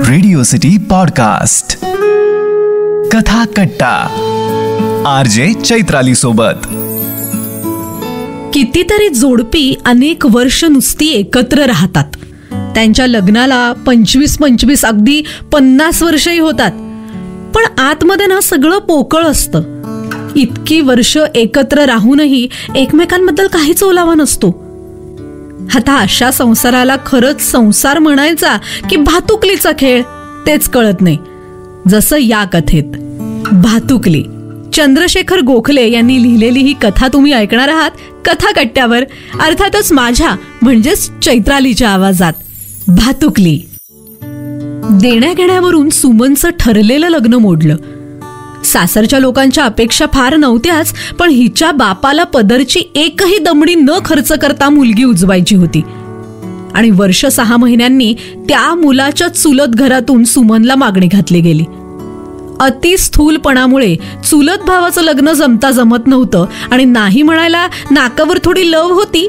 Radio city podcast कथा कट्टा RJ Chaitrali सोबत. कितीतरी जोडपी अनेक वर्ष नुसती एकत्र राहतात. त्यांच्या लग्नाला 25 अगदी 50 वर्षही होतात. पण आतमध्ये ना सगळं पोकळ असतं. इतकी वर्ष एकत्र राहूनही एकमेकांबद्दल काहीच ओलावा नसतो. आता अशा संसाराला खरंच संसार म्हणायचा की भातुकलीचा खेळ तेच कळत नाही. जसं या कथेत भातुकली. चंद्रशेखर गोखले यांनी लिहिलेली ही कथा तुम्ही ऐकणार आहात कथा कट्ट्यावर, अर्थातच माझ्या म्हणजेच चैत्रालीच्या आवाजात. भातुकली. देण्याघेण्यावरून सुमनचं ठरलेलं लग्न मोडलं. सासरच्या लोकांच्या अपेक्षा फार नव्हत्याच, पण हिच्या बापाला पदरची एकही दमडी न खर्च करता मुलगी उजवायची होती. आणि वर्ष 6 महिन्यांनी त्या मुलाच्या चुलत घरातून सुमनला मागणी घातली गेली. अतिस्थूलपणामुळे चुलत भावाचं लग्न जमत नव्हतं आणि नाही म्हणायला नाकावर थोडी लव होती.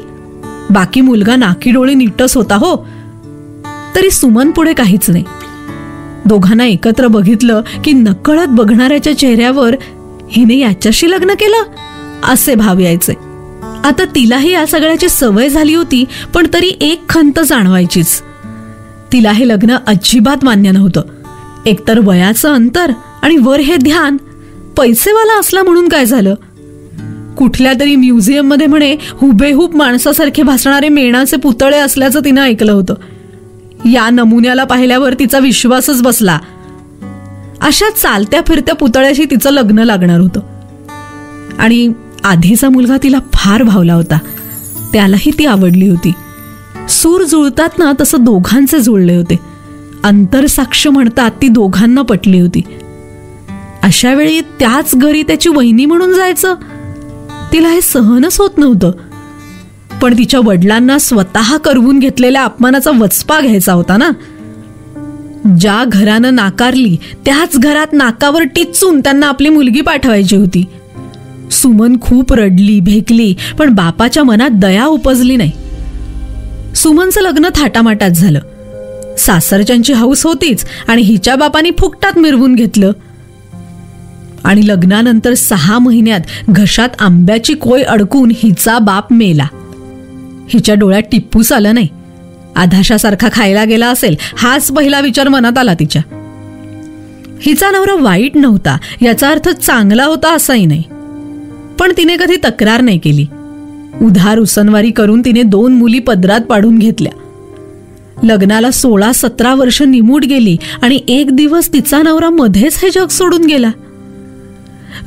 बाकी मुलगा नाकी डोळे नीटच होता हो. तरी सुमन पुढे काहीच नाही. दोघांना एकत्र बघितलं की नकळत बघणाऱ्याच्या चेहऱ्यावर हिने याच्याशी लग्न केलं असे भाव यायचे. आता तिलाही या सगळ्याची सवय झाली होती, पण तरी एक खंत जाणवायचीच. तिला हे लग्न अजिबात मान्य नव्हतं. एकतर वयाचं अंतर आणि वर हे ध्यान. पैसेवाला असला म्हणून काय झालं? कुठल्या तरी म्युझियम मध्ये म्हणे हुबेहूब माणसासारखे भासणारे मेणाचे पुतळे असल्याचं तिनं ऐकलं होतं. या नमुन्याला पाहिल्यावर तिचा विश्वासच बसला. अशा चालत्या फिरत्या पुतळ्याशी तिचं लग्न लागणार होतं. आणि आधीचा मुलगा तिला फार भावला होता. त्यालाही ती आवडली होती. सूर जुळतात ना तसं दोघांचे जुळले होते. अंतरसाक्ष म्हणतात ती दोघांना पटली होती. अशा वेळी त्याच घरी त्याची वहिनी म्हणून जायचं तिला हे सहनच होत नव्हतं. पण तिच्या वडिलांना स्वतः करवून घेतलेल्या अपमानाचा वचपा घ्यायचा होता ना. ज्या घरानं नाकारली त्याच घरात नाकावर टिचून त्यांना आपली मुलगी पाठवायची होती. सुमन खूप रडली भेकली, पण बापाच्या मनात दया उपजली नाही. सुमनचं लग्न थाटामाटात झालं. सासरच्यांची हौस होतीच आणि हिच्या बापाने फुकटात मिरवून घेतलं. आणि लग्नानंतर 6 महिन्यात घशात आंब्याची कोय अडकून हिचा बाप मेला. हिच्या डोळ्यात टिप्पूस आलं नाही. आधाशासारखा खायला गेला असेल हाच पहिला विचार मनात आला तिच्या. हिचा नवरा वाईट नव्हता याचा अर्थ चांगला होता असाही नाही. पण तिने कधी तक्रार नाही केली. उधार उसनवारी करून तिने 2 मुली पदरात पाडून घेतल्या. लग्नाला 16-17 वर्ष निमूट गेली आणि एक दिवस तिचा नवरा मध्येच हे जग सोडून गेला.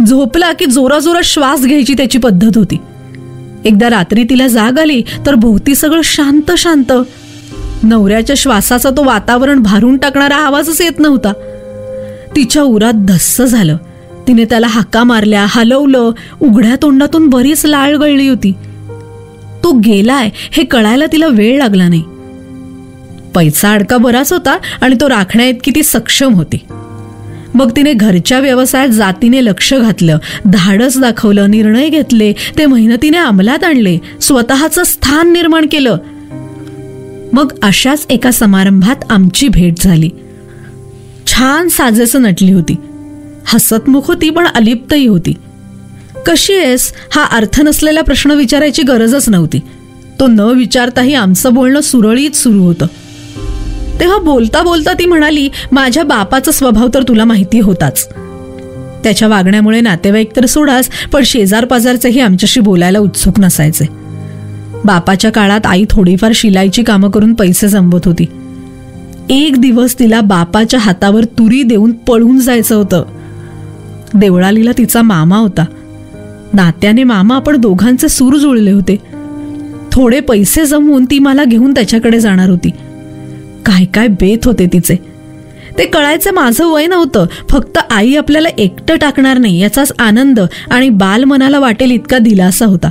झोपला की जोराजोरात श्वास घ्यायची त्याची पद्धत होती. एकदा रात्री तिला जाग आली तर भोवती सगळं शांत शांत. नवऱ्याच्या श्वासाचा तो वातावरण भारून टाकणारा आवाजच येत नव्हता. तिच्या उरात धस्स झालं. तिने त्याला हाका मारल्या, हलवलं. उघड्या तोंडातून बरीच लाळ गळली होती. तो गेलाय हे कळायला तिला वेळ लागला नाही. पैसा अडका बराच होता आणि तो राखण्याइतकी ती सक्षम होती. मग तिने घरच्या व्यवसायात जातीने लक्ष घातलं, धाडस दाखवलं, निर्णय घेतले, ते मेहनतीने अंमलात आणले, स्वतःचं स्थान निर्माण केलं. मग अशाच एका समारंभात आमची भेट झाली. छान साजेसं नटली होती. हसतमुख होती पण अलिप्तही होती. कशी आहेस हा अर्थ नसलेला प्रश्न विचारायची गरजच नव्हती. तो न विचारताही आमचं बोलणं सुरळीत सुरू होतं. तेव्हा बोलता बोलता ती म्हणाली, माझ्या बापाचा स्वभाव तर तुला माहिती होताच. त्याच्या वागण्यामुळे नातेवाईक तर सोडाच, पण शेजार पाजारचेही आमच्याशी बोलायला उत्सुक नसायचे. बापाच्या काळात आई थोडीफार शिलाईची कामं करून पैसे जमवत होती. एक दिवस तिला बापाच्या हातावर तुरी देऊन पळून जायचं होतं. देवळालीला तिचा मामा होता. नात्याने मामा, पण दोघांचे सूर जुळले होते. थोडे पैसे जमवून ती मला घेऊन त्याच्याकडे जाणार होती. काय काय बेत होते तिचे ते कळायचं माझं वय नव्हतं. फक्त आई आपल्याला एकटं टाकणार नाही याचाच आनंद आणि बाल मनाला वाटेल इतका दिलासा होता.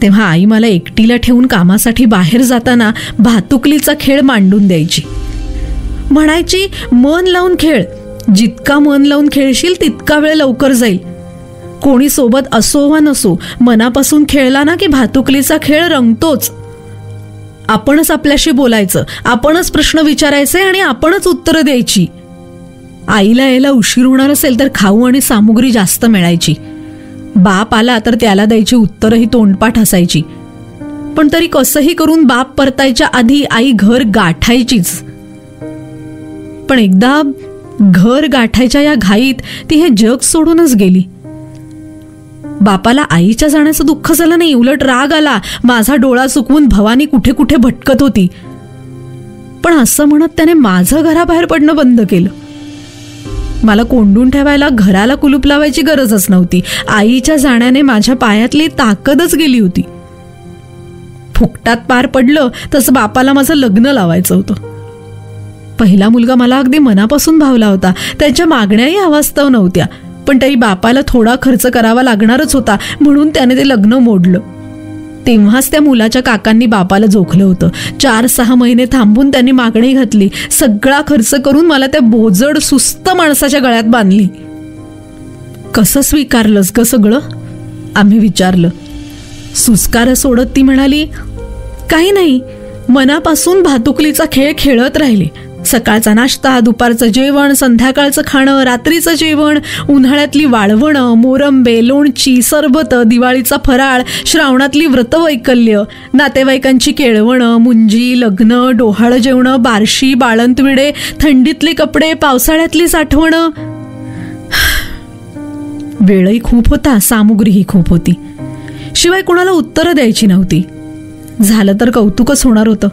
तेव्हा आई मला एकटीला ठेवून कामासाठी बाहेर जाताना भातुकलीचा खेळ मांडून द्यायची. म्हणायची, मन लावून खेळ. जितका मन लावून खेळशील तितका वेळ लवकर जाईल. कोणी सोबत असो वा नसो, मनापासून खेळला ना की भातुकलीचा खेळ रंगतोच. आपणच आपल्याशी बोलायचं, आपणच प्रश्न विचारायचे आणि आपणच उत्तरं द्यायची. आईला यायला उशीर होणार असेल तर खाऊ आणि सामुग्री जास्त मिळायची. बाप आला तर त्याला द्यायची उत्तरही तोंडपाठ असायची. पण तरी कसंही करून बाप परतायच्या आधी आई घर गाठायचीच. पण एकदा घर गाठायच्या या घाईत ती हे जग सोडूनच गेली. बापाला आईच्या जाण्याचं दुःख झालं नाही, उलट राग आला. माझा डोळा चुकवून भवानी कुठे कुठे भटकत होती. पण असं म्हणत त्याने माझं घराबाहेर पडणं बंद केलं. मला कोंडून ठेवायला घराला कुलूप लावायची गरजच नव्हती. आईच्या जाण्याने माझ्या पायातली ताकदच गेली होती. फुकटात पार पडलं तसं बापाला माझं लग्न लावायचं होतं. पहिला मुलगा मला अगदी मनापासून भावला होता. त्यांच्या मागण्याही अवास्तव नव्हत्या. पण तरी बापाला थोडा खर्च करावा लागणारच होता, म्हणून त्याने ते लग्न मोडलं. तेव्हाच त्या मुलाच्या काकांनी बापाला जोखलं होतं. 4-6 महिने थांबून त्यांनी मागणी घातली. सगळा खर्च करून मला त्या बोजड सुस्त माणसाच्या गळ्यात बांधली. कसं स्वीकारलंस ग सगळं, आम्ही विचारलं. सुस्कार सोडत ती म्हणाली, काही नाही, मनापासून भातुकलीचा खेळ खेळत राहिले. सकाळचा नाश्ता, दुपारचं जेवण, संध्याकाळचं खाणं, रात्रीचं जेवण, उन्हाळ्यातली वाळवणं, मोरंबे, लोणची, सरबत, दिवाळीचा फराळ, श्रावणातली व्रतवैकल्य, नातेवाईकांची केळवणं, मुंजी, लग्न, डोहाळं जेवणं, बारशी, बाळंतविडे, थंडीतले कपडे, पावसाळ्यातली साठवणं. वेळही खूप होता, सामुग्रीही खूप होती. शिवाय कोणाला उत्तरं द्यायची नव्हती. झालं तर कौतुकच होणार होतं.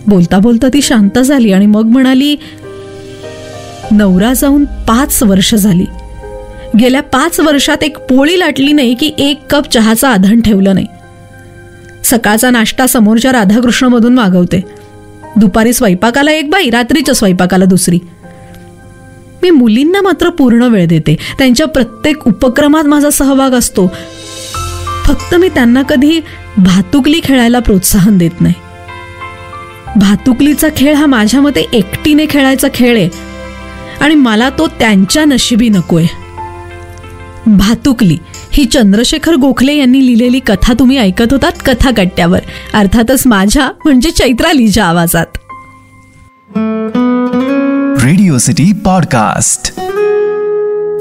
बोलता बोलता ती शांत झाली आणि मग म्हणाली, नवरा जाऊन 5 वर्ष झाली. गेल्या 5 वर्षात एक पोळी लाटली नाही की 1 कप चहाचं आधण ठेवलं नाही. सकाळचा नाश्ता समोरच्या राधाकृष्णमधून मागवते. दुपारी स्वयंपाकाला एक बाई, रात्रीच्या स्वयंपाकाला दुसरी. मी मुलींना मात्र पूर्ण वेळ देते. त्यांच्या प्रत्येक उपक्रमात माझा सहभाग असतो. फक्त मी त्यांना कधी भातुकली खेळायला प्रोत्साहन देत नाही. भातुकलीचा खेळ हा माझ्या मते एकटीने खेळायचा खेळ आहे आणि मला तो त्यांच्या नशिबी नकोय. भातुकली ही चंद्रशेखर गोखले यांनी लिहिलेली कथा तुम्ही ऐकत होतात कथा कट्ट्यावर, अर्थातच माझ्या म्हणजे चैत्रालीच्या आवाजात. रेडिओ सिटी पॉडकास्ट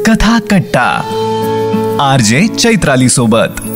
कथा कट्टा RJ चैत्राली सोबत.